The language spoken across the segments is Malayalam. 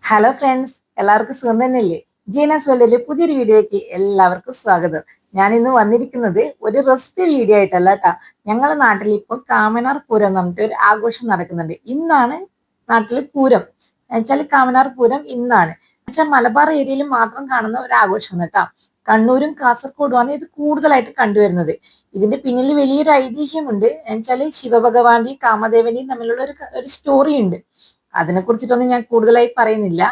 ഹലോ ഫ്രണ്ട്സ്, എല്ലാവർക്കും സുഖം തന്നെയല്ലേ? ജീനസ് വേൾഡിലെ പുതിയൊരു വീഡിയോയ്ക്ക് എല്ലാവർക്കും സ്വാഗതം. ഞാൻ ഇന്ന് വന്നിരിക്കുന്നത് ഒരു റെസിപ്പി വീഡിയോ ആയിട്ടല്ല കേട്ടാ. ഞങ്ങളുടെ നാട്ടിൽ ഇപ്പോൾ കാമനാർ പൂരം എന്ന് പറഞ്ഞിട്ട് ഒരു ആഘോഷം നടക്കുന്നുണ്ട്. ഇന്നാണ് നാട്ടിൽ പൂരം എന്നുവെച്ചാൽ കാമനാർ പൂരം ഇന്നാണ്. എന്നുവെച്ചാൽ മലബാർ ഏരിയയിൽ മാത്രം കാണുന്ന ഒരു ആഘോഷമാണ് കേട്ടാ. കണ്ണൂരും കാസർഗോഡുമാണ് ഇത് കൂടുതലായിട്ട് കണ്ടുവരുന്നത്. ഇതിന്റെ പിന്നിൽ വലിയൊരു ഐതിഹ്യമുണ്ട്. എന്നുവെച്ചാൽ ശിവഭഗവാന്റെയും കാമദേവന്റെയും തമ്മിലുള്ള ഒരു സ്റ്റോറി ഉണ്ട്. അതിനെ കുറിച്ചിട്ടൊന്നും ഞാൻ കൂടുതലായി പറയുന്നില്ല.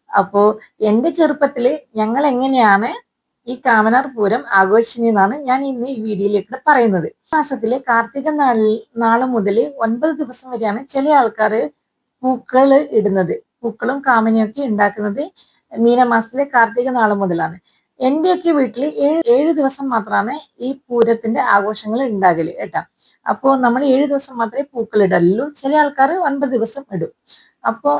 അപ്പോ എന്റെ ചെറുപ്പത്തില് ഞങ്ങൾ എങ്ങനെയാണ് ഈ കാമനാർ പൂരം ആഘോഷിച്ചതെന്നാണ് ഞാൻ ഇന്ന് ഈ വീഡിയോയിലേക്ക് പറയുന്നത്. മാസത്തിലെ കാർത്തിക നാള് മുതൽ 9 ദിവസം വരെയാണ് ചില ആൾക്കാർ പൂക്കൾ ഇടുന്നത്. പൂക്കളും കാമനയൊക്കെ ഉണ്ടാക്കുന്നത് മീനമാസത്തിലെ കാർത്തിക നാള് മുതലാണ്. എന്റെയൊക്കെ വീട്ടിൽ ഏഴ് ദിവസം മാത്രമാണ് ഈ പൂരത്തിന്റെ ആഘോഷങ്ങൾ ഉണ്ടാകല് കേട്ടാ. അപ്പോ നമ്മൾ 7 ദിവസം മാത്രമേ പൂക്കൾ ഇടലുള്ളൂ. ചില ആൾക്കാർ 9 ദിവസം ഇടും. അപ്പോ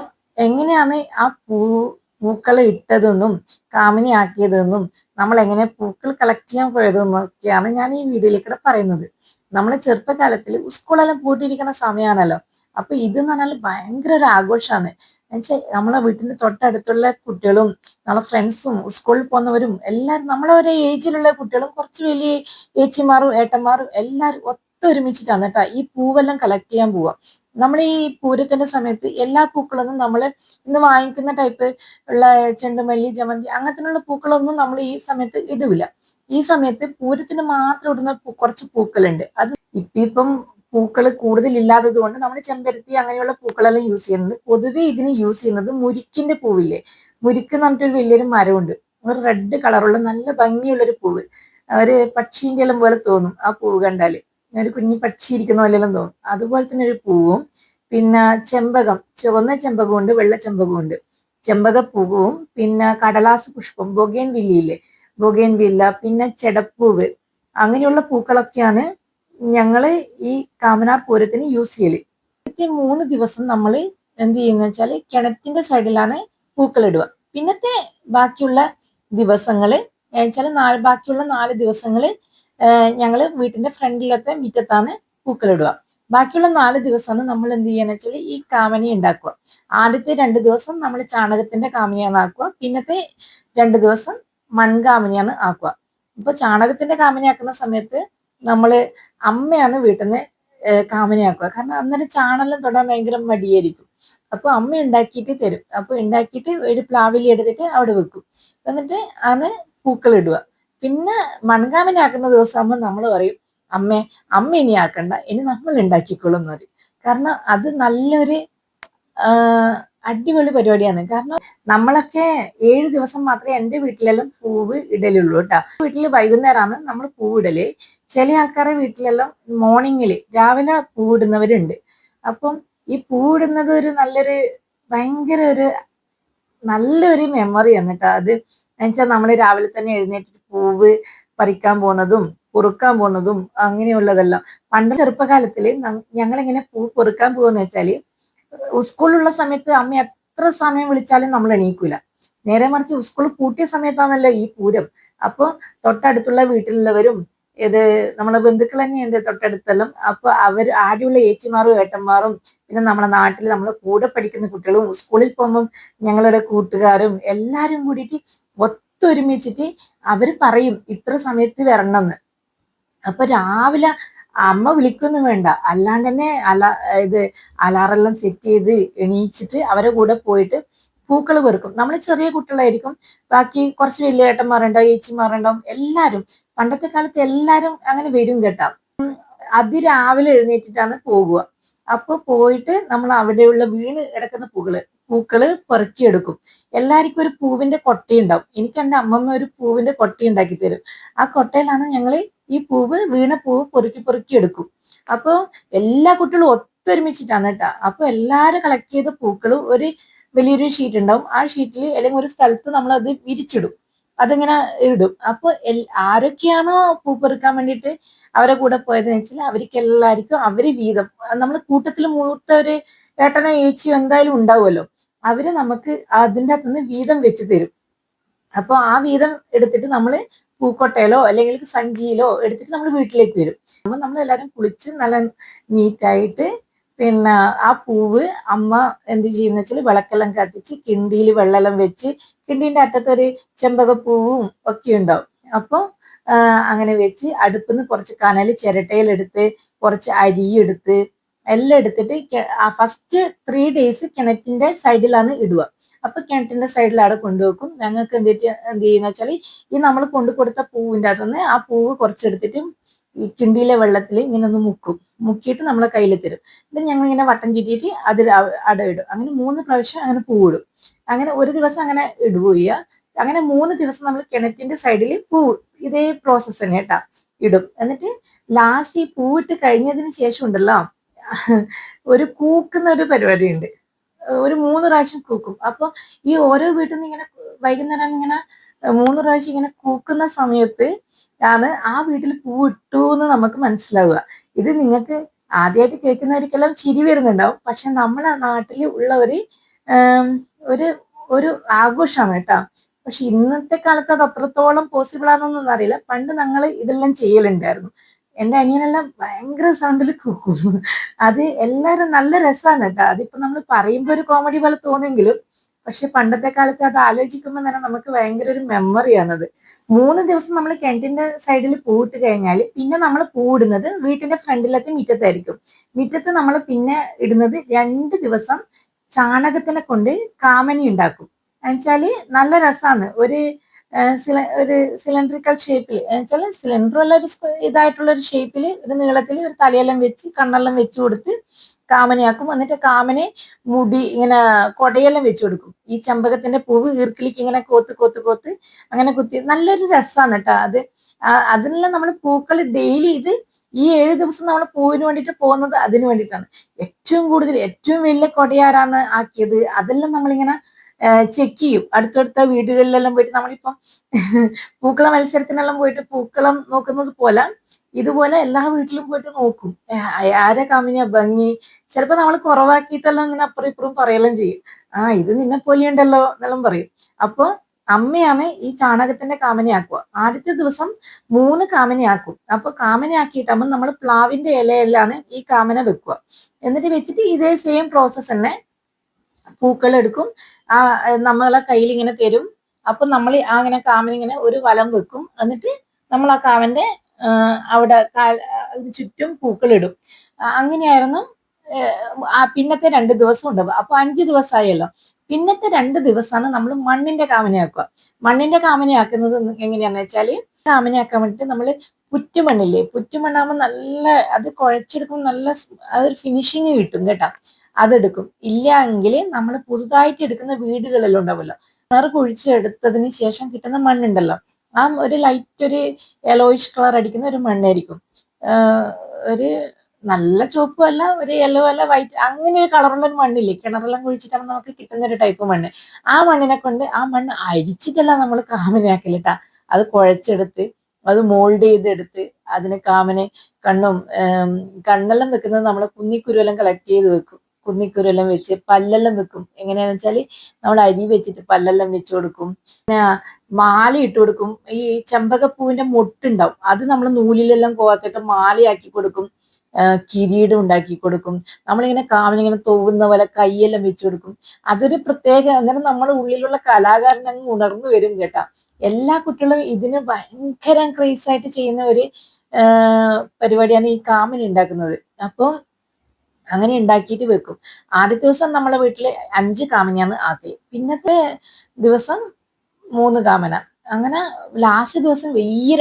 എങ്ങനെയാണ് ആ പൂക്കൾ ഇട്ടതെന്നും കാമിനി ആക്കിയതെന്നും നമ്മൾ എങ്ങനെ പൂക്കൾ കളക്ട് ചെയ്യാൻ പോയതെന്നൊക്കെയാണ് ഞാൻ ഈ വീഡിയോയിലേക്കൂടെ പറയുന്നത്. നമ്മളെ ചെറുപ്പകാലത്തിൽ സ്കൂളെല്ലാം പൂട്ടിയിരിക്കുന്ന സമയമാണല്ലോ. അപ്പൊ ഇതെന്ന് പറഞ്ഞാൽ ഭയങ്കര ഒരു ആഘോഷമാണ്. എന്നുവെച്ചാൽ നമ്മളെ വീട്ടിന്റെ തൊട്ടടുത്തുള്ള കുട്ടികളും നമ്മളെ ഫ്രണ്ട്സും സ്കൂളിൽ പോകുന്നവരും എല്ലാവരും നമ്മളെ ഒരേ ഏജിലുള്ള കുട്ടികളും കുറച്ച് വലിയ ഏച്ചിമാരും ഏട്ടന്മാരും എല്ലാവരും ഒത്തൊരുമിച്ചിട്ടാണ് കേട്ടോ ഈ പൂവെല്ലാം കളക്ട് ചെയ്യാൻ പോവുക. നമ്മൾ ഈ പൂരത്തിന്റെ സമയത്ത് എല്ലാ പൂക്കളൊന്നും നമ്മൾ ഇന്ന് വാങ്ങിക്കുന്ന ടൈപ്പ് ഉള്ള ചെണ്ടുമല്ലി, ജമന്തി അങ്ങനത്തെ പൂക്കളൊന്നും നമ്മൾ ഈ സമയത്ത് ഇടില്ല. ഈ സമയത്ത് പൂരത്തിന് മാത്രം ഇടുന്ന കുറച്ച് പൂക്കളുണ്ട്. അത് ഇപ്പം പൂക്കൾ കൂടുതൽ ഇല്ലാത്തത് കൊണ്ട് നമ്മൾ ചെമ്പരത്തി അങ്ങനെയുള്ള പൂക്കളെല്ലാം യൂസ് ചെയ്യുന്നത്. പൊതുവെ ഇതിന് യൂസ് ചെയ്യുന്നത് മുരിക്കിന്റെ പൂവില്ലേ, മുരിക്ക് എന്ന് പറഞ്ഞിട്ടൊരു വലിയൊരു മരമുണ്ട്. ഒരു റെഡ് കളറുള്ള നല്ല ഭംഗിയുള്ളൊരു പൂവ്, ഒരു പക്ഷീന്റെ എല്ലാം പോലെ തോന്നും ആ പൂവ് കണ്ടാല്. ഒരു കുഞ്ഞു പക്ഷി ഇരിക്കുന്ന പോലെല്ലാം തോന്നും. അതുപോലെ തന്നെ ഒരു പൂവും, പിന്നെ ചെമ്പകം, ചുവന്ന ചെമ്പകം ഉണ്ട്, വെള്ള ചെമ്പകം ഉണ്ട്. ചെമ്പകപ്പൂവും പിന്നെ കടലാസ് പുഷ്പം, ബൊഗേൻ വില്ലയില്ലേ, ബൊഗേൻ വില്ല, പിന്നെ ചെടപ്പൂവ്, അങ്ങനെയുള്ള പൂക്കളൊക്കെയാണ് ഞങ്ങള് ഈ കാമനാർ പൂരത്തിന് യൂസ് ചെയ്യല്. 3 ദിവസം നമ്മൾ എന്ത് ചെയ്യുന്ന വെച്ചാല് കിണറ്റിന്റെ സൈഡിലാണ് പൂക്കൾ ഇടുക. പിന്നത്തെ ബാക്കിയുള്ള ദിവസങ്ങള് വെച്ചാല് ബാക്കിയുള്ള 4 ദിവസങ്ങള് ഞങ്ങള് വീട്ടിന്റെ ഫ്രണ്ടിലത്തെ മുറ്റത്താണ് പൂക്കൾ ഇടുക. ബാക്കിയുള്ള 4 ദിവസമാണ് നമ്മൾ എന്ത് ചെയ്യാന്ന് വെച്ചാൽ ഈ കാമനി ഉണ്ടാക്കുക. ആദ്യത്തെ 2 ദിവസം നമ്മൾ ചാണകത്തിന്റെ കാമനിയാണ് ആക്കുക. പിന്നത്തെ 2 ദിവസം മൺകാമനിയാണ് ആക്കുക. ഇപ്പൊ ചാണകത്തിന്റെ കാമനി ആക്കുന്ന സമയത്ത് നമ്മള് അമ്മയാണ് വീട്ടിൽ നിന്ന് കാമനിയാക്കുക. കാരണം അന്നേരം ചാണെല്ലാം തൊടാൻ ഭയങ്കര മടിയായിരിക്കും. അപ്പൊ അമ്മ ഉണ്ടാക്കിയിട്ട് തരും. അപ്പൊ ഉണ്ടാക്കിയിട്ട് ഒരു പ്ലാവിലി എടുത്തിട്ട് അവിടെ വെക്കും. എന്നിട്ട് ആണ് പൂക്കൾ ഇടുക. പിന്നെ മൺകാമനി ആക്കുന്ന ദിവസം ആകുമ്പോൾ നമ്മൾ പറയും, അമ്മ ഇനി ആക്കണ്ട, ഇനി നമ്മൾ ഉണ്ടാക്കിക്കോളും എന്ന് പറയും. കാരണം അത് നല്ലൊരു അടിപൊളി പരിപാടിയാണ്. കാരണം നമ്മളൊക്കെ 7 ദിവസം മാത്രമേ എൻ്റെ വീട്ടിലെല്ലാം പൂവ് ഇടലുള്ളൂ കേട്ടോ. വീട്ടിൽ വൈകുന്നേരമാണ് നമ്മൾ പൂവിടല്. ചില ആൾക്കാരുടെ വീട്ടിലെല്ലാം മോർണിംഗിൽ രാവിലെ പൂവിടുന്നവരുണ്ട്. അപ്പം ഈ പൂവിടുന്നത് ഒരു ഭയങ്കര ഒരു നല്ലൊരു മെമ്മറിയാണ് കേട്ടോ അത്. എന്നുവെച്ചാൽ നമ്മൾ രാവിലെ തന്നെ എഴുന്നേറ്റിട്ട് പൂവ് പറിക്കാൻ പോകുന്നതും പൊറുക്കാൻ പോകുന്നതും അങ്ങനെയുള്ളതെല്ലാം. പണ്ട് ചെറുപ്പകാലത്തില് ഞങ്ങൾ എങ്ങനെ പൂ പൊറുക്കാൻ പോകുന്ന വെച്ചാല്, സ്കൂളിലുള്ള സമയത്ത് അമ്മ എത്ര സമയം വിളിച്ചാലും നമ്മൾ എണീക്കൂല. നേരെ മറിച്ച് സ്കൂൾ പൂട്ടിയ സമയത്താണല്ലോ ഈ പൂരം. അപ്പൊ തൊട്ടടുത്തുള്ള വീട്ടിലുള്ളവരും നമ്മളെ ബന്ധുക്കൾ തന്നെയുണ്ട് തൊട്ടടുത്തെല്ലാം. അപ്പൊ ആദ്യമുള്ള ഏച്ചിമാരും ഏട്ടന്മാരും പിന്നെ നമ്മുടെ നാട്ടിൽ നമ്മളെ കൂടെ പഠിക്കുന്ന കുട്ടികളും സ്കൂളിൽ പോകുമ്പോൾ ഞങ്ങളുടെ കൂട്ടുകാരും എല്ലാരും കൂടിയിട്ട് ഒത്തൊരുമിച്ചിട്ട് അവര് പറയും ഇത്ര സമയത്ത് വരണം എന്ന്. അപ്പൊ രാവിലെ അമ്മ വിളിക്കൊന്നും വേണ്ട, അല്ലാണ്ട് തന്നെ അലാറെല്ലാം സെറ്റ് ചെയ്ത് എണീച്ചിട്ട് അവരെ കൂടെ പോയിട്ട് പൂക്കൾ പെറുക്കും. നമ്മൾ ചെറിയ കുട്ടികളായിരിക്കും, ബാക്കി കുറച്ച് വലിയ ഏട്ടന്മാരുണ്ടാവും, ഏച്ചിമാരുണ്ടാവും, എല്ലാരും പണ്ടത്തെ കാലത്ത് എല്ലാരും അങ്ങനെ വരും കേട്ടാ. അതിരാവിലെ എഴുന്നേറ്റിട്ടാണ് പോകുക. അപ്പൊ പോയിട്ട് നമ്മൾ അവിടെയുള്ള വീണ് കിടക്കുന്ന പൂക്കള് പെറുക്കിയെടുക്കും. എല്ലാവർക്കും ഒരു പൂവിന്റെ കൊട്ടയുണ്ടാവും. എനിക്ക് എൻ്റെ അമ്മമ്മ ഒരു പൂവിന്റെ കൊട്ട ഉണ്ടാക്കി തരും. ആ കൊട്ടയിലാണ് ഞങ്ങൾ ഈ വീണ പൂവ് പെറുക്കി എടുക്കും. അപ്പൊ എല്ലാ കുട്ടികളും ഒത്തൊരുമിച്ചിട്ടാണ് കേട്ടാ. അപ്പൊ എല്ലാരും കളക്ട് ചെയ്ത പൂക്കളും ഒരു വലിയൊരു ഷീറ്റ് ഉണ്ടാവും. ആ ഷീറ്റിൽ അല്ലെങ്കിൽ ഒരു സ്ഥലത്ത് നമ്മൾ അത് വിരിച്ചിടും. അതിങ്ങനെ ഇടും. അപ്പൊ ആരൊക്കെയാണോ പൂ പെറുക്കാൻ വേണ്ടിയിട്ട് അവരെ കൂടെ പോയതെന്ന് വെച്ചാൽ അവർക്ക് എല്ലാവർക്കും അവര് വീതം, നമ്മൾ കൂട്ടത്തിൽ മൂത്ത ഒരു ഏട്ടനോ ഏച്ചിയോ എന്തായാലും ഉണ്ടാവുമല്ലോ, അവര് നമുക്ക് അതിൻ്റെ അകത്തുനിന്ന് വീതം വെച്ച് തരും. അപ്പൊ ആ വീതം എടുത്തിട്ട് നമ്മൾ പൂക്കൊട്ടയിലോ അല്ലെങ്കിൽ സഞ്ചിയിലോ എടുത്തിട്ട് നമ്മൾ വീട്ടിലേക്ക് വരും. അപ്പൊ നമ്മൾ എല്ലാവരും കുളിച്ച് നല്ല നീറ്റായിട്ട് പിന്നെ ആ പൂവ് അമ്മ എന്ത് ചെയ്യുന്ന വെച്ചാൽ വിളക്കെല്ലാം കത്തിച്ച് കിണ്ടിയിൽ വെള്ളമെല്ലാം വെച്ച് കിണ്ടീന്റെ അറ്റത്തൊരു ചെമ്പകപ്പൂവും ഒക്കെ ഉണ്ടാവും. അപ്പോൾ അങ്ങനെ വെച്ച് അടുപ്പിന്ന് കുറച്ച് കനൽ ചിരട്ടയിലെടുത്ത് കുറച്ച് അരിയെടുത്ത് എല്ലാം എടുത്തിട്ട് ഫസ്റ്റ് 3 days കിണറ്റിന്റെ സൈഡിലാണ് ഇടുക. അപ്പൊ കിണറ്റിന്റെ സൈഡിൽ അവിടെ കൊണ്ടുവെക്കും. ഞങ്ങൾക്ക് എന്ത് ചെയ്യുന്ന വെച്ചാൽ ഈ നമ്മൾ കൊണ്ടു കൊടുത്ത പൂവിന്റെ അകത്തുനിന്ന് ആ പൂവ് കുറച്ചെടുത്തിട്ട് ഈ കിണ്ടിയിലെ വെള്ളത്തിൽ ഇങ്ങനെ ഒന്ന് മുക്കിയിട്ട് നമ്മളെ കയ്യിൽ തരും. എന്നിട്ട് ഞങ്ങൾ ഇങ്ങനെ വട്ടം ചുറ്റിയിട്ട് അതിൽ അടയിടും. അങ്ങനെ 3 പ്രാവശ്യം അങ്ങനെ പൂവിടും. അങ്ങനെ ഒരു ദിവസം അങ്ങനെ ഇടുകയോ അങ്ങനെ 3 ദിവസം നമ്മൾ കിണറ്റിന്റെ സൈഡിൽ ഇതേ പ്രോസസ്സ് തന്നെ കേട്ടാ ഇടും. എന്നിട്ട് ലാസ്റ്റ് ഈ പൂവിട്ട് കഴിഞ്ഞതിന് ശേഷം ഉണ്ടല്ലോ ഒരു കൂക്കുന്ന ഒരു പരിപാടി ഉണ്ട്. ഒരു 3 പ്രാവശ്യം കൂക്കും. അപ്പൊ ഈ ഓരോ വീട്ടിൽ നിന്ന് ഇങ്ങനെ വൈകുന്നേരം ഇങ്ങനെ 3 പ്രാവശ്യം ഇങ്ങനെ കൂക്കുന്ന സമയത്ത് ആണ് ആ വീട്ടിൽ പൂ ഇട്ടു എന്ന് നമുക്ക് മനസ്സിലാവുക. ഇത് നിങ്ങൾക്ക് ആദ്യമായിട്ട് കേൾക്കുന്നവർക്കെല്ലാം ചിരി വരുന്നുണ്ടാവും. പക്ഷെ നമ്മളെ നാട്ടിൽ ഉള്ള ഒരു ഒരു ആഘോഷമാണ് കേട്ടോ. പക്ഷെ ഇന്നത്തെ കാലത്ത് അത് അത്രത്തോളം പോസിബിൾ ആണെന്നൊന്നും അറിയില്ല. പണ്ട് ഞങ്ങൾ ഇതെല്ലാം ചെയ്യലുണ്ടായിരുന്നു. എന്റെ അനിയനെല്ലാം ഭയങ്കര സൗണ്ടിൽ കൂക്കും. അത് എല്ലാരും നല്ല രസമാണ് കേട്ടോ. അതിപ്പോ നമ്മൾ പറയുമ്പോ ഒരു കോമഡി പോലെ തോന്നുമെങ്കിലും പക്ഷെ പണ്ടത്തെ കാലത്ത് അത് ആലോചിക്കുമ്പോൾ തന്നെ നമുക്ക് ഭയങ്കര ഒരു മെമ്മറിയാണത്. 3 ദിവസം നമ്മൾ കിണറ്റിന്റെ സൈഡിൽ പൂവിട്ട് കഴിഞ്ഞാൽ പിന്നെ നമ്മൾ പൂവിടുന്നത് വീട്ടിന്റെ ഫ്രണ്ടിലത്തെ മുറ്റത്തായിരിക്കും. മുറ്റത്ത് നമ്മൾ പിന്നെ ഇടുന്നത് 2 ദിവസം ചാണകത്തിനെ കൊണ്ട് കാമനി ഉണ്ടാക്കും. എന്നുവെച്ചാല് നല്ല രസമാണ്. ഒരു സിലിണ്ടറിക്കൽ ഷേപ്പിൽ എന്നുവെച്ചാൽ സിലിണ്ടറുള്ള ഒരു ഇതായിട്ടുള്ള ഒരു ഷേപ്പിൽ ഒരു നീളത്തിൽ ഒരു തലയെല്ലാം വെച്ച് കണ്ണെല്ലാം വെച്ച് കൊടുത്ത് കാമനയാക്കും. എന്നിട്ട് കാമനെ മുടി ഇങ്ങനെ കൊടയെല്ലാം വെച്ച് കൊടുക്കും. ഈ ചെമ്പകത്തിന്റെ പൂവ് ഈർക്കിളിക്ക് ഇങ്ങനെ കോത്ത് കോത്ത് കോത്ത് അങ്ങനെ കുത്തി നല്ലൊരു രസമാണ് കേട്ടോ അത്. അതിനെല്ലാം നമ്മൾ പൂക്കൾ ഡെയിലി ഈ 7 ദിവസം നമ്മൾ പൂവിന് വേണ്ടിയിട്ട് പോകുന്നത് അതിന് വേണ്ടിയിട്ടാണ്. ഏറ്റവും കൂടുതൽ ഏറ്റവും വലിയ കൊടയാരാന്ന് ആക്കിയത് അതെല്ലാം നമ്മളിങ്ങനെ ചെക്ക് ചെയ്യും. അടുത്തടുത്ത വീടുകളിലെല്ലാം പോയിട്ട് നമ്മളിപ്പം പൂക്കള മത്സരത്തിനെല്ലാം പോയിട്ട് പൂക്കളം നോക്കുന്നത് പോലെ ഇതുപോലെ എല്ലാ വീട്ടിലും പോയിട്ട് നോക്കും. ആരെ കാമിനിയാ ഭംഗി. ചിലപ്പോ നമ്മൾ കുറവാക്കിയിട്ടെല്ലാം ഇങ്ങനെ അപ്പുറം ഇപ്പുറം പറയെല്ലാം ചെയ്യും. ഇത് നിന്നെ പോലെയുണ്ടല്ലോ എന്നെല്ലാം പറയും. അപ്പൊ അമ്മയാണ് ഈ ചാണകത്തിന്റെ കാമനയാക്കുക. ആദ്യത്തെ ദിവസം 3 കാമനയാക്കും. അപ്പൊ കാമനയാക്കിയിട്ടാകുമ്പോൾ നമ്മൾ പ്ലാവിന്റെ ഇലയിലാണ് ഈ കാമന വെക്കുക. എന്നിട്ട് വെച്ചിട്ട് ഇതേ സെയിം പ്രോസസ്സ് തന്നെ പൂക്കൾ എടുക്കും. നമ്മളെ കയ്യിൽ ഇങ്ങനെ തരും. അപ്പൊ നമ്മൾ അങ്ങനെ കാമന ഇങ്ങനെ ഒരു വലം വെക്കും. എന്നിട്ട് നമ്മൾ ആ കാമന്റെ അവിടെ ചുറ്റും പൂക്കൾ ഇടും. അങ്ങനെയായിരുന്നു പിന്നത്തെ 2 ദിവസം ഉണ്ടാവുക. അപ്പൊ 5 ദിവസമായല്ലോ. പിന്നത്തെ 2 ദിവസമാണ് നമ്മൾ മണ്ണിന്റെ കാമനയാക്കുക. മണ്ണിന്റെ കാമനയാക്കുന്നത് എങ്ങനെയാന്ന് വെച്ചാല് കാമനയാക്കാൻ വേണ്ടിട്ട് നമ്മള് പുറ്റുമണ്ണില്ലേ, പുറ്റുമണ്ണാകുമ്പോൾ നല്ല അത് കുഴച്ചെടുക്കുമ്പോൾ നല്ല അതൊരു ഫിനിഷിങ് കിട്ടും കേട്ടാ. അതെടുക്കും. ഇല്ല എങ്കിൽ നമ്മൾ പുതുതായിട്ട് എടുക്കുന്ന വീടുകളെല്ലാം ഉണ്ടാവുമല്ലോ, കിണർ കുഴിച്ചെടുത്തതിന് ശേഷം കിട്ടുന്ന മണ്ണുണ്ടല്ലോ, ഒരു ലൈറ്റ് ഒരു യെലോയിഷ് കളർ അടിക്കുന്ന ഒരു മണ്ണായിരിക്കും. ഒരു നല്ല ചുവപ്പും അല്ല ഒരു യെല്ലോ അല്ല വൈറ്റ്, അങ്ങനെ ഒരു കളറുള്ള ഒരു മണ്ണില്ലേ, കിണറെല്ലാം കുഴിച്ചിട്ടാകുമ്പോൾ നമുക്ക് കിട്ടുന്ന ഒരു ടൈപ്പ് മണ്ണ്. ആ മണ്ണിനെ കൊണ്ട് ആ മണ്ണ് അരിച്ചിട്ടല്ല നമ്മൾ കാമനയാക്കലിട്ടാ. അത് കുഴച്ചെടുത്ത് അത് മോൾഡ് ചെയ്തെടുത്ത് അതിന് കാമന് കണ്ണെല്ലാം വെക്കുന്നത് നമ്മൾ കുന്നിക്കുരുവെല്ലാം കളക്ട് ചെയ്ത് വെക്കും. കുന്നിക്കുരുവെല്ലാം വെച്ച് പല്ലെല്ലാം വെക്കും. എങ്ങനെയാന്ന് വെച്ചാല് നമ്മൾ അരി വെച്ചിട്ട് പല്ലെല്ലാം വെച്ച് കൊടുക്കും. പിന്നെ മാല ഇട്ട് കൊടുക്കും. ഈ ചെമ്പകപ്പൂവിന്റെ മൊട്ടുണ്ടാവും, അത് നമ്മൾ നൂലിലെല്ലാം കോർത്തിട്ട് മാലയാക്കി കൊടുക്കും. കിരീടം ഉണ്ടാക്കി കൊടുക്കും. നമ്മളിങ്ങനെ കാമനിങ്ങനെ തോവുന്ന പോലെ കൈയെല്ലാം വെച്ച് കൊടുക്കും. അതൊരു പ്രത്യേക, അന്നേരം നമ്മുടെ ഉള്ളിലുള്ള കലാകാരൻ അങ്ങ് ഉണർന്നു വരും കേട്ടാ. എല്ലാ കുട്ടികളും ഇതിന് ഭയങ്കര ക്രേസ് ആയിട്ട് ചെയ്യുന്ന ഒരു പരിപാടിയാണ് ഈ കാമനി ഉണ്ടാക്കുന്നത്. അപ്പം അങ്ങനെ ഉണ്ടാക്കിയിട്ട് വെക്കും. ആദ്യത്തെ ദിവസം നമ്മളെ വീട്ടില് 5 കാമനയാണ് ആക്കല്. പിന്നത്തെ ദിവസം 3 കാമന. അങ്ങനെ ലാസ്റ്റ് ദിവസം വലിയ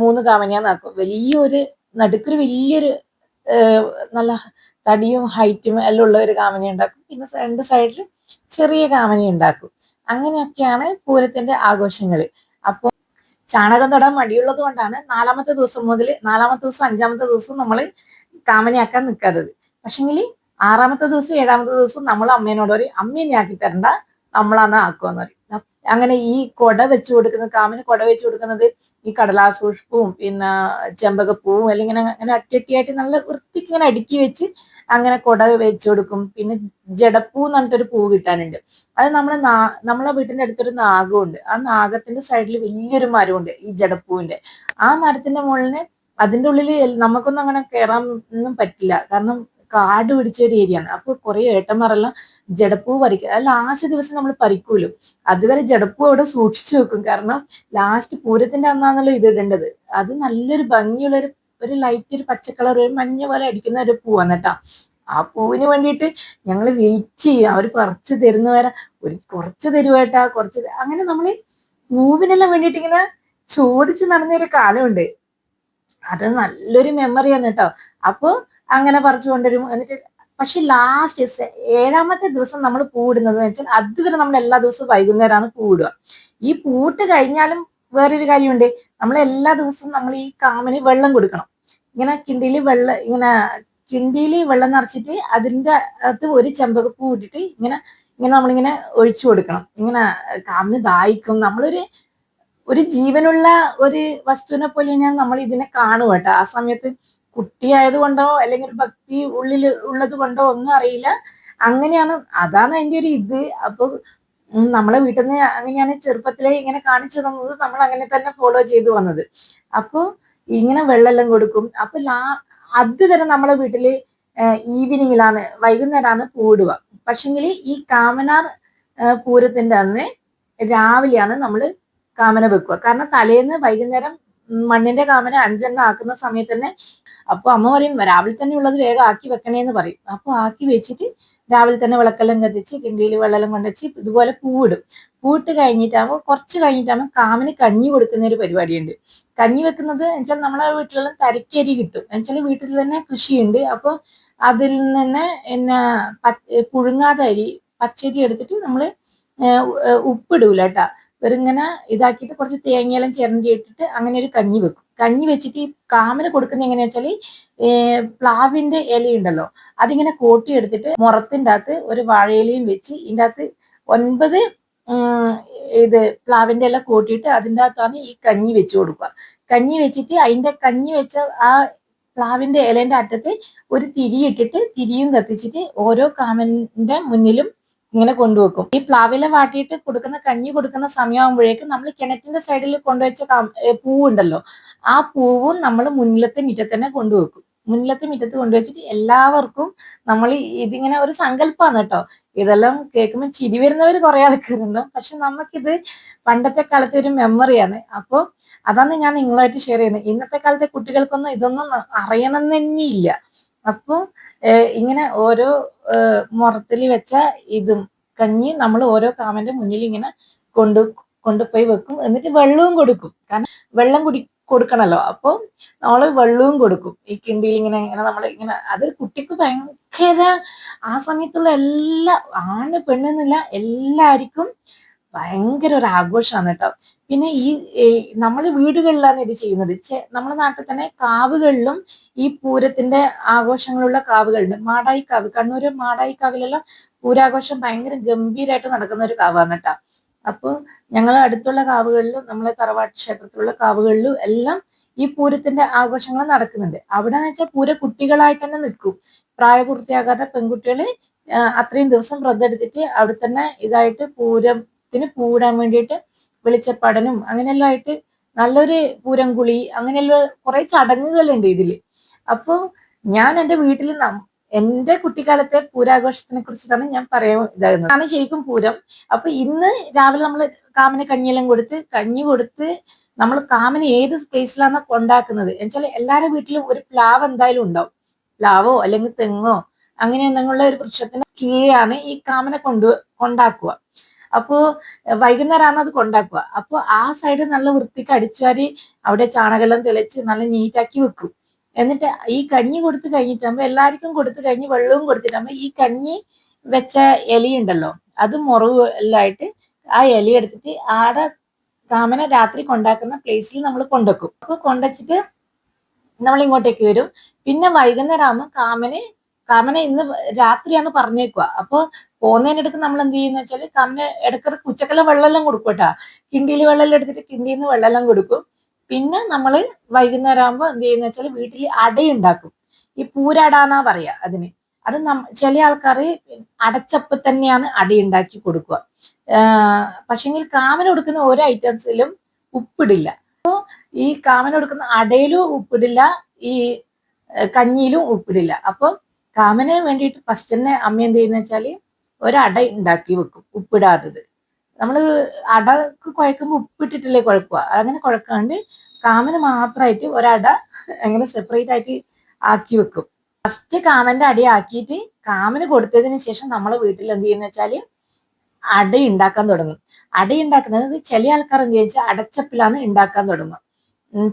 3 കാമനയാണ് ആക്കും. വലിയൊരു നടുക്കൊരു വലിയൊരു നല്ല തടിയും ഹൈറ്റും എല്ലാം ഉള്ള ഒരു കാമന ഉണ്ടാക്കും. പിന്നെ 2 സൈഡിൽ ചെറിയ കാമന ഉണ്ടാക്കും. അങ്ങനെയൊക്കെയാണ് പൂരത്തിന്റെ ആഘോഷങ്ങള്. അപ്പൊ ചാണകം തൊടാൻ മടിയുള്ളത് കൊണ്ടാണ് 4-മത്തെ ദിവസം മുതൽ 4-മത്തെ ദിവസം 5-മത്തെ ദിവസം നമ്മൾ കാമനയാക്കാൻ നിൽക്കാത്തത്. പക്ഷെങ്കിൽ 6-മത്തെ ദിവസം 7-മത്തെ ദിവസം നമ്മൾ അമ്മേനോട് പറയും, അമ്മേനെ ആക്കി തരണ്ട, നമ്മളാന്ന് ആക്കുമെന്ന് പറയും. അങ്ങനെ ഈ കൊട വെച്ച് കൊടുക്കുന്നത്, കാമന് കൊട വെച്ച് കൊടുക്കുന്നത് ഈ കടലാസ് പുഷ്പവും പിന്നെ ചെമ്പകപ്പൂവും അല്ലെങ്കിൽ അങ്ങനെ അട്ടിയട്ടിയായിട്ട് നല്ല വൃത്തിക്ക് ഇങ്ങനെ അടുക്കി വെച്ച് അങ്ങനെ കൊട വെച്ച് കൊടുക്കും. പിന്നെ ജടപ്പൂ എന്ന് പറഞ്ഞിട്ടൊരു പൂ കിട്ടാനുണ്ട്. അത് നമ്മളെ വീട്ടിന്റെ അടുത്തൊരു നാഗമുണ്ട്. ആ നാഗത്തിന്റെ സൈഡിൽ വലിയൊരു മരമുണ്ട് ഈ ജടപ്പൂവിന്റെ. ആ മരത്തിന്റെ മുകളിൽ അതിന്റെ ഉള്ളിൽ നമുക്കൊന്നും അങ്ങനെ കയറാൻ ഒന്നും പറ്റില്ല. കാരണം കാട് പിടിച്ച ഒരു ഏരിയ ആണ്. അപ്പൊ കുറെ ഏട്ടന്മാരെല്ലാം ജടപ്പൂ പറിക്കുക. അത് ലാസ്റ്റ് ദിവസം നമ്മൾ പറിക്കൂലും. അതുവരെ ജടപ്പൂ അവിടെ സൂക്ഷിച്ചു വെക്കും. കാരണം ലാസ്റ്റ് പൂരത്തിന്റെ അന്നാണല്ലോ ഇത് ഇടേണ്ടത്. അത് നല്ലൊരു ഭംഗിയുള്ള ഒരു ലൈറ്റ് ഒരു പച്ചക്കളർ ഒരു മഞ്ഞ പോലെ അടിക്കുന്ന ഒരു പൂവാണ് കേട്ടോ. ആ പൂവിന് വേണ്ടിയിട്ട് ഞങ്ങൾ വെയിറ്റ് ചെയ്യും. അവർ പറിച്ചു തരുന്നവരെ കുറച്ച് തരുവേട്ടാ കുറച്ച് അങ്ങനെ നമ്മൾ പൂവിനെല്ലാം വേണ്ടിയിട്ട് ഇങ്ങനെ ചോദിച്ച് നടന്നൊരു കാലമുണ്ട്. അത് നല്ലൊരു മെമ്മറിയാണ് കേട്ടോ. അപ്പൊ അങ്ങനെ പറിച്ചു കൊണ്ടുവരും. എന്നിട്ട് പക്ഷെ ലാസ്റ്റ് 7ാമത്തെ ദിവസം നമ്മൾ പൂവിടുന്നത് വെച്ചാൽ അതുവരെ നമ്മൾ എല്ലാ ദിവസവും വൈകുന്നേരമാണ് പൂവിടുക. ഈ പൂവിട്ട് കഴിഞ്ഞാലും വേറൊരു കാര്യമുണ്ട്. നമ്മൾ എല്ലാ ദിവസവും നമ്മൾ ഈ കാമന് വെള്ളം കൊടുക്കണം. ഇങ്ങനെ കിണ്ടിയിൽ വെള്ളം നിറച്ചിട്ട് അതിൻ്റെ അകത്ത് ഒരു ചെമ്പകപ്പൂ ഇട്ടിട്ട് ഇങ്ങനെ ഇങ്ങനെ നമ്മളിങ്ങനെ ഒഴിച്ചു കൊടുക്കണം. ഇങ്ങനെ കാമിന് ദാഹിക്കും. ഒരു ജീവനുള്ള ഒരു വസ്തുവിനെ പോലെ ഞാൻ നമ്മൾ ഇതിനെ കാണുക കേട്ടോ. ആ സമയത്ത് കുട്ടിയായത് കൊണ്ടോ അല്ലെങ്കിൽ ഒരു ഭക്തി ഉള്ളിൽ ഉള്ളത് കൊണ്ടോ ഒന്നും അറിയില്ല. അങ്ങനെയാണ്, അതാണ് എൻ്റെ ഒരു ഇത്. അപ്പൊ നമ്മളെ വീട്ടിൽ നിന്ന് അങ്ങനെയാണ് ചെറുപ്പത്തിലേ ഇങ്ങനെ കാണിച്ചു തന്നത്. നമ്മൾ അങ്ങനെ തന്നെ ഫോളോ ചെയ്തു വന്നത്. അപ്പൊ ഇങ്ങനെ വെള്ളമെല്ലാം കൊടുക്കും. അപ്പൊ അതുവരെ നമ്മളെ വീട്ടില് ഈവനിങ്ങിലാണ്, വൈകുന്നേരമാണ് പൂടുക. പക്ഷെങ്കിൽ ഈ കാമനാർ പൂരത്തിന്റെ അന്ന് രാവിലെയാണ് നമ്മൾ കാമന വെക്കുക. കാരണം തലേന്ന് വൈകുന്നേരം മണ്ണിന്റെ കാമന 5 ആക്കുന്ന സമയത്ത് തന്നെ അപ്പൊ അമ്മ പറയും രാവിലെ തന്നെ ഉള്ളത് വേഗം ആക്കി വെക്കണേന്ന് പറയും. അപ്പൊ ആക്കി വെച്ചിട്ട് രാവിലെ തന്നെ വിളക്കെല്ലാം കത്തിച്ച് കിണ്ടിയിൽ വെള്ളം കൊണ്ടുവച്ച് ഇതുപോലെ പൂവിടും. പൂവിട്ട് കഴിഞ്ഞിട്ടാകുമ്പോൾ കുറച്ച് കഴിഞ്ഞിട്ടാകുമ്പോൾ കാമന് കഞ്ഞി കൊടുക്കുന്ന ഒരു പരിപാടിയുണ്ട്. കഞ്ഞി വെക്കുന്നത് വെച്ചാൽ നമ്മളെ വീട്ടിലെല്ലാം തരക്കരി കിട്ടും. എന്നുവെച്ചാൽ വീട്ടിൽ തന്നെ കൃഷിയുണ്ട്. അപ്പൊ അതിൽ നിന്ന് പിന്നെ പുഴുങ്ങാതെ അരി പച്ചരി എടുത്തിട്ട് നമ്മള് ഉപ്പിടൂല കേട്ടാ. വെറുങ്ങനെ ഇതാക്കിയിട്ട് കുറച്ച് തേങ്ങയെല്ലാം ചിരണ്ടി ഇട്ടിട്ട് അങ്ങനെ ഒരു കഞ്ഞി വെക്കും. കഞ്ഞി വെച്ചിട്ട് ഈ കാമന് കൊടുക്കുന്ന എങ്ങനെയാ വെച്ചാൽ പ്ലാവിന്റെ ഇലയുണ്ടല്ലോ അതിങ്ങനെ കോട്ടി എടുത്തിട്ട് മുറത്തിന്റെ അകത്ത് ഒരു വാഴയിലയും വെച്ച് ഇതിൻ്റെ അകത്ത് 9 ഇത് പ്ലാവിന്റെ ഇല കൂട്ടിയിട്ട് അതിൻ്റെ അകത്താണ് ഈ കഞ്ഞി വെച്ച് കൊടുക്കുക. കഞ്ഞി വെച്ചിട്ട് അതിന്റെ കഞ്ഞി വെച്ച ആ പ്ലാവിന്റെ ഇലേന്റെ അറ്റത്ത് ഒരു തിരി ഇട്ടിട്ട് തിരിയും കത്തിച്ചിട്ട് ഓരോ കാമന്റെ മുന്നിലും ഇങ്ങനെ കൊണ്ടുവെക്കും. ഈ പ്ലാവില വാട്ടിയിട്ട് കൊടുക്കുന്ന കഞ്ഞി കൊടുക്കുന്ന സമയമാകുമ്പോഴേക്കും നമ്മൾ കിണറ്റിന്റെ സൈഡിൽ കൊണ്ടുവച്ച പൂവുണ്ടല്ലോ ആ പൂവും നമ്മൾ മുന്നിലത്തെ മുറ്റത്ത് തന്നെ കൊണ്ടുവെക്കും. മുന്നിലത്തെ മുറ്റത്ത് കൊണ്ടുവച്ചിട്ട് എല്ലാവർക്കും നമ്മൾ ഇതിങ്ങനെ ഒരു സങ്കല്പമാണ് കേട്ടോ. ഇതെല്ലാം കേൾക്കുമ്പോൾ ചിരി വരുന്നവർ കുറെ ആൾക്കാരുണ്ടാവും. പക്ഷെ നമുക്കിത് പണ്ടത്തെ കാലത്തെ ഒരു മെമ്മറിയാണ്. അപ്പോൾ അതാണ് ഞാൻ നിങ്ങളായിട്ട് ഷെയർ ചെയ്യുന്നത്. ഇന്നത്തെ കാലത്തെ കുട്ടികൾക്കൊന്നും ഇതൊന്നും അറിയണം തന്നെ ഇല്ല. അപ്പോൾ ഇങ്ങനെ ഓരോ മുറത്തിൽ വെച്ച ഇതും കഞ്ഞി നമ്മൾ ഓരോ കാമന്റെ മുന്നിൽ ഇങ്ങനെ കൊണ്ടുപോയി വെക്കും. എന്നിട്ട് വെള്ളവും കൊടുക്കും. കാരണം വെള്ളം കൊടുക്കണല്ലോ. അപ്പൊ നമ്മള് വെള്ളവും കൊടുക്കും. ഈ കിണ്ടിയിൽ ഇങ്ങനെ ഇങ്ങനെ നമ്മൾ ഇങ്ങനെ അത് കുട്ടിക്ക് ഭയങ്കര ആ സമയത്തുള്ള എല്ലാ ആണ് പെണ്ണെന്നില്ല എല്ലാവർക്കും ഭയങ്കര ഒരു ആഘോഷമാണ് കേട്ടോ. പിന്നെ ഈ നമ്മൾ വീടുകളിലാണ് ഇത് ചെയ്യുന്നത്. നമ്മുടെ നാട്ടിൽ തന്നെ കാവുകളിലും ഈ പൂരത്തിന്റെ ആഘോഷങ്ങളുള്ള കാവുകളുണ്ട്. മാടായിക്കാവ്, കണ്ണൂര് മാടായിക്കാവിലെല്ലാം പൂരാഘോഷം ഭയങ്കര ഗംഭീരമായിട്ട് നടക്കുന്ന ഒരു കാവാണ് കേട്ടോ. അപ്പോൾ ഞങ്ങൾ അടുത്തുള്ള കാവുകളിലും നമ്മളെ തറവാട്ട് ക്ഷേത്രത്തിലുള്ള കാവുകളിലും എല്ലാം ഈ പൂരത്തിന്റെ ആഘോഷങ്ങൾ നടക്കുന്നുണ്ട്. അവിടെ എന്ന് വെച്ചാൽ പൂര കുട്ടികളായിട്ട് തന്നെ നിൽക്കും. പ്രായപൂർത്തിയാകാത്ത പെൺകുട്ടികള് അത്രയും ദിവസം വ്രതം എടുത്തിട്ട് അവിടെ തന്നെ ഇതായിട്ട് പൂരത്തിന് പൂടാൻ വേണ്ടിയിട്ട് വെളിച്ചപ്പാടനും അങ്ങനെയെല്ലാം ആയിട്ട് നല്ലൊരു പൂരംകുളി അങ്ങനെയുള്ള കുറെ ചടങ്ങുകളുണ്ട് ഇതില്. അപ്പോൾ ഞാൻ എൻ്റെ വീട്ടിൽ എന്റെ കുട്ടിക്കാലത്തെ പൂരാഘോഷത്തിനെ കുറിച്ചിട്ടാണ് ഞാൻ പറയാൻ ഇതാകുന്നത്. ആണ് ശരിക്കും പൂരം. അപ്പൊ ഇന്ന് രാവിലെ നമ്മൾ കാമന് കഞ്ഞിയെല്ലാം കഞ്ഞി കൊടുത്ത് നമ്മൾ കാമന് ഏത് സ്പേസിലാണ് കൊണ്ടാക്കുന്നത് എന്നുവെച്ചാൽ എല്ലാവരുടെ വീട്ടിലും ഒരു പ്ലാവ് എന്തായാലും ഉണ്ടാവും. പ്ലാവോ അല്ലെങ്കിൽ തെങ്ങോ അങ്ങനെ എന്തെങ്കിലും ഒരു വൃക്ഷത്തിന് കീഴെയാണ് ഈ കാമനെ കൊണ്ടാക്കുക. അപ്പോ വൈകുന്നേരമാണ് അത് കൊണ്ടാക്കുക. അപ്പൊ ആ സൈഡ് നല്ല വൃത്തിക്ക് അടിച്ചുവാരി അവിടെ ചാണകെല്ലാം തെളിച്ച് നല്ല നീറ്റാക്കി വെക്കും. എന്നിട്ട് ഈ കഞ്ഞി കൊടുത്തു കഴിഞ്ഞിട്ടാകുമ്പോ എല്ലാവർക്കും കൊടുത്തു കഴിഞ്ഞ് വെള്ളവും കൊടുത്തിട്ടാകുമ്പോ ഈ കഞ്ഞി വെച്ച ഇലയുണ്ടല്ലോ അത് മുറിവെല്ലായിട്ട് ആ ഇല എടുത്തിട്ട് ആടെ കാമനെ രാത്രി കൊണ്ടാക്കുന്ന പ്ലേസിൽ നമ്മൾ കൊണ്ടുവെക്കും. അപ്പൊ കൊണ്ടുവച്ചിട്ട് നമ്മൾ ഇങ്ങോട്ടേക്ക് വരും. പിന്നെ വൈകുന്നേരം ആകുമ്പോൾ കാമനെ ഇന്ന് രാത്രിയാണ് പറഞ്ഞേക്കുക. അപ്പൊ പോകുന്നതിനിടക്ക് നമ്മൾ എന്ത് ചെയ്യുന്ന വെച്ചാൽ കാമന് ഇടക്കിടക്ക് ഉച്ചക്കെല്ലാം വെള്ളമെല്ലാം കൊടുക്കും കേട്ടാ. കിണ്ടിയിൽ വെള്ളം എടുത്തിട്ട് കിണ്ടിയിൽ നിന്ന് വെള്ളമെല്ലാം കൊടുക്കും. പിന്നെ നമ്മൾ വൈകുന്നേരം ആകുമ്പോൾ എന്ത് ചെയ്യുന്ന വെച്ചാൽ വീട്ടിൽ അടയുണ്ടാക്കും. ഈ പൂരടാന്നാ പറയാ അതിന്. അത് ചില ആൾക്കാർ അടച്ചപ്പ് തന്നെയാണ് അടയുണ്ടാക്കി കൊടുക്കുക. പക്ഷെങ്കിൽ കാമന് കൊടുക്കുന്ന ഓരോ ഐറ്റംസിലും ഉപ്പിടില്ല. അപ്പോൾ ഈ കാമന് കൊടുക്കുന്ന അടയിലും ഉപ്പിടില്ല, ഈ കഞ്ഞിയിലും ഉപ്പിടില്ല. അപ്പോൾ കാമന് വേണ്ടിയിട്ട് ഫസ്റ്റ് തന്നെ അമ്മ എന്ത് ചെയ്യുന്ന വെച്ചാല് ഒരട ഉണ്ടാക്കി വെക്കും, ഉപ്പിടാത്തത്. നമ്മള് അടക്ക് കുഴക്കുമ്പോൾ ഉപ്പിട്ടിട്ടില്ലേ കുഴക്കുക, അങ്ങനെ കുഴക്കാണ്ട് കാമന് മാത്രമായിട്ട് ഒരട അങ്ങനെ സെപ്പറേറ്റ് ആയിട്ട് ആക്കി വെക്കും. ഫസ്റ്റ് കാമന്റെ അടി ആക്കിയിട്ട് കാമന് കൊടുത്തതിന് ശേഷം നമ്മളെ വീട്ടിൽ എന്ത് ചെയ്യുന്ന വെച്ചാല് അട ഉണ്ടാക്കാൻ തുടങ്ങും. അട ഉണ്ടാക്കുന്നത് ചില ആൾക്കാർ എന്ത് വെച്ചാൽ അടച്ചപ്പിലാണ് ഉണ്ടാക്കാൻ തുടങ്ങും.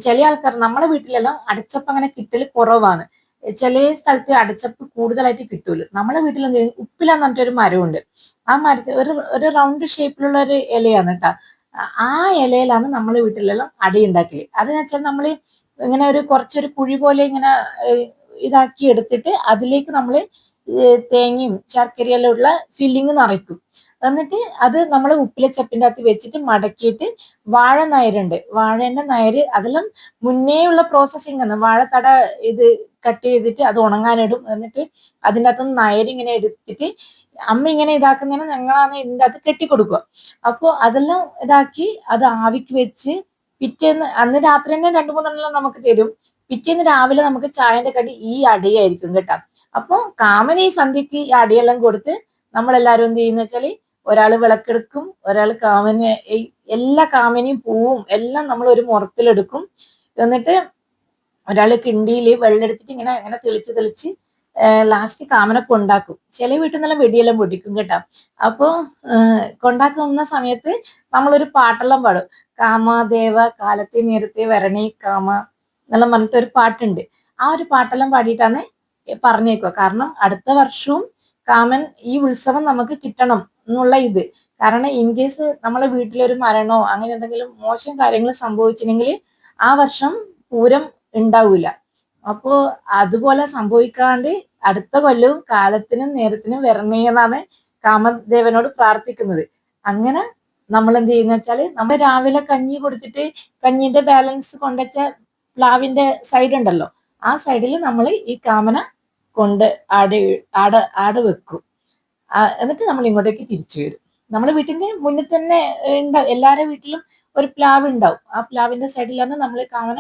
ചില ആൾക്കാർ നമ്മളെ വീട്ടിലെല്ലാം അടച്ചപ്പ് അങ്ങനെ കിട്ടൽ കുറവാണ്. ചില സ്ഥലത്ത് അടച്ചപ്പ് കൂടുതലായിട്ട് കിട്ടൂല. നമ്മളെ വീട്ടിൽ എന്ത് ചെയ്യും, ഉപ്പിലാന്ന് പറഞ്ഞിട്ടൊരു മരമുണ്ട്. ആ മരത്തിൽ ഒരു റൗണ്ട് ഷേപ്പിലുള്ള ഒരു ഇലയാണ് കേട്ടോ. ആ ഇലയിലാണ് നമ്മളെ വീട്ടിലെല്ലാം അട ഉണ്ടാക്കല്. അതെന്ന് വെച്ചാൽ നമ്മൾ ഇങ്ങനെ കുറച്ചൊരു കുഴി പോലെ ഇങ്ങനെ ഇതാക്കി എടുത്തിട്ട് അതിലേക്ക് നമ്മൾ തേങ്ങയും ശർക്കരയെല്ലാം ഉള്ള ഫില്ലിങ് നിറയ്ക്കും. എന്നിട്ട് അത് നമ്മൾ ഉപ്പിലെ ചപ്പിന്റെ അകത്ത് വെച്ചിട്ട് മടക്കിയിട്ട് വാഴ നയരുണ്ട്, വാഴേന്റെ നയര് അതെല്ലാം മുന്നേ ഉള്ള പ്രോസസ്സിങ് ആണ്. വാഴത്തട ഇത് കട്ട് ചെയ്തിട്ട് അത് ഉണങ്ങാനിടും. എന്നിട്ട് അതിൻ്റെ അകത്ത് നയരിങ്ങനെ എടുത്തിട്ട് അമ്മ ഇങ്ങനെ ഇതാക്കുന്നതിന് ഞങ്ങളാണ് ഇതിൻ്റെ അകത്ത് കെട്ടിക്കൊടുക്കുക. അപ്പോൾ അതെല്ലാം ഇതാക്കി അത് ആവിക്ക് വെച്ച് പിറ്റേന്ന് അന്ന് രാത്രി തന്നെ 2-3 നമുക്ക് തരും. പിറ്റേന്ന് രാവിലെ നമുക്ക് ചായന്റെ കടി ഈ അടിയായിരിക്കും കേട്ടോ. അപ്പോൾ കാമൻ ഈ സന്ധ്യക്ക് ഈ അടിയെല്ലാം കൊടുത്ത് നമ്മളെല്ലാരും എന്ത് ചെയ്യുന്ന വെച്ചാല് ഒരാള് വിളക്കെടുക്കും, ഒരാൾ കാമന് എല്ലാ കാമനെയും പൂവും എല്ലാം നമ്മൾ ഒരു മുറത്തിലെടുക്കും. എന്നിട്ട് ഒരാള് കിണ്ടിയില് വെള്ളം എടുത്തിട്ട് ഇങ്ങനെ ഇങ്ങനെ തെളിച്ച് തെളിച്ച് ലാസ്റ്റ് കാമനെ കൊണ്ടാക്കും. ചില വീട്ടിൽ നിന്നെല്ലാം വെടിയെല്ലാം പൊട്ടിക്കും കേട്ടോ. അപ്പോ കൊണ്ടാക്കുന്ന സമയത്ത് നമ്മളൊരു പാട്ടെല്ലാം പാടും. കാമദേവ കാലത്തെ നേരത്തെ വരണേ കാമ എന്നെല്ലാം പറഞ്ഞിട്ട് ഒരു പാട്ടുണ്ട്. ആ ഒരു പാട്ടെല്ലാം പാടിയിട്ടാണ് പറഞ്ഞേക്കുക. കാരണം അടുത്ത വർഷവും കാമൻ ഈ ഉത്സവം നമുക്ക് കിട്ടണം എന്നുള്ള ഇത്. കാരണം ഇൻ കേസ് നമ്മളെ വീട്ടിലൊരു മരണോ അങ്ങനെ എന്തെങ്കിലും മോശം കാര്യങ്ങൾ സംഭവിച്ചില്ലെങ്കിൽ ആ വർഷം പൂരം ഉണ്ടാവൂല. അപ്പോ അതുപോലെ സംഭവിക്കാണ്ട് അടുത്ത കൊല്ലവും കാലത്തിനും നേരത്തിനും വരണേന്നാണ് കാമദേവനോട് പ്രാർത്ഥിക്കുന്നത്. അങ്ങനെ നമ്മൾ എന്ത് ചെയ്യുന്ന വെച്ചാല് നമ്മൾ രാവിലെ കഞ്ഞി കൊടുത്തിട്ട് കഞ്ഞിന്റെ ബാലൻസ് കൊണ്ടുവച്ച പ്ലാവിന്റെ സൈഡ് ഉണ്ടല്ലോ, ആ സൈഡിൽ നമ്മൾ ഈ കാമന കൊണ്ട് ആട വെക്കും. എന്നിട്ട് നമ്മൾ ഇങ്ങോട്ടേക്ക് തിരിച്ചു വരും. നമ്മുടെ വീട്ടിന്റെ മുന്നിൽ തന്നെ ഉണ്ടാവും, എല്ലാവരുടെ വീട്ടിലും ഒരു പ്ലാവ് ഉണ്ടാവും. ആ പ്ലാവിന്റെ സൈഡിലാണ് നമ്മൾ കാമന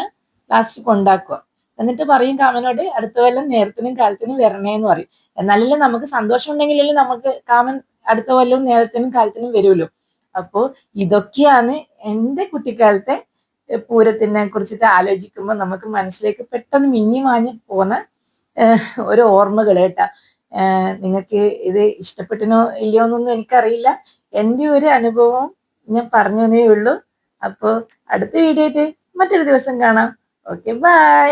ലാസ്റ്റ് കൊണ്ടാക്കുക. എന്നിട്ട് പറയും കാമനോട് അടുത്ത കൊല്ലം നേരത്തിനും കാലത്തിനും വരണേന്ന് പറയും. എന്നാലല്ലേ നമുക്ക് സന്തോഷം ഉണ്ടെങ്കിലല്ലേ നമുക്ക് കാമൻ അടുത്ത കൊല്ലവും നേരത്തിനും കാലത്തിനും വരുമല്ലോ. അപ്പോ ഇതൊക്കെയാണ് എൻ്റെ കുട്ടിക്കാലത്തെ പൂരത്തിനെ കുറിച്ചിട്ട് ആലോചിക്കുമ്പോൾ നമുക്ക് മനസ്സിലേക്ക് പെട്ടെന്ന് മിന്നി മാഞ്ഞ് പോകുന്ന ഒരു ഓർമ്മകൾ കേട്ടാ. നിങ്ങൾക്ക് ഇത് ഇഷ്ടപ്പെട്ടിനോ ഇല്ലയോ എന്നൊന്നും എനിക്കറിയില്ല. എൻ്റെ ഒരു അനുഭവം ഞാൻ പറഞ്ഞേ ഉള്ളൂ. അപ്പോൾ അടുത്ത വീഡിയോ ആയിട്ട് മറ്റൊരു ദിവസം കാണാം. Okay, by.